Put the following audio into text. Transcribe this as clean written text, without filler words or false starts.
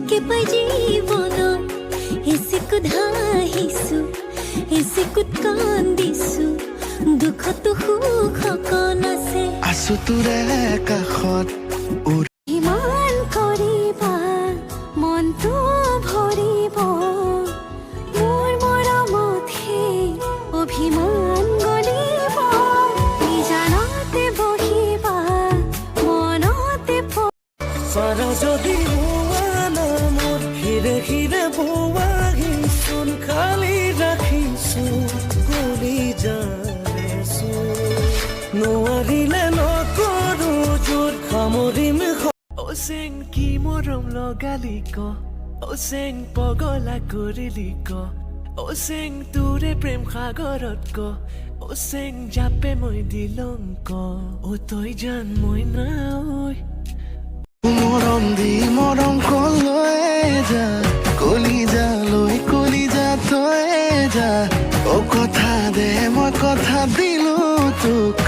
তোকে পাই জীৱনত এচিকুত হাঁহিছো এচিকুত কান্দিছো দুখতো সুখ অকণ আছে আছো তোৰে কাষত ইমান কৰিবা মনটো ভৰিব মোৰ মৰমতহে অভিমান গলিব নিজানতে বহিবা মনতে সাৰা যদি মোৰ হিৰে হিৰে বোৱাহিচোন খালি ৰাখিছো গলি যাৰেছো নোৱাৰিলে নকৰো জোৰ সামৰিম অ চেং কি মৰম লগালি ক অ চেং পগলা কৰিলি ক অ চেং তোৰে প্ৰেম সাগৰত ক অ চেং জাপে মই দিলং ক অ তই জান মই নাই মৰম দি মৰম কলৈ যা কলিজা থৈ যা অ কথা দে মই কথা দিলো তোক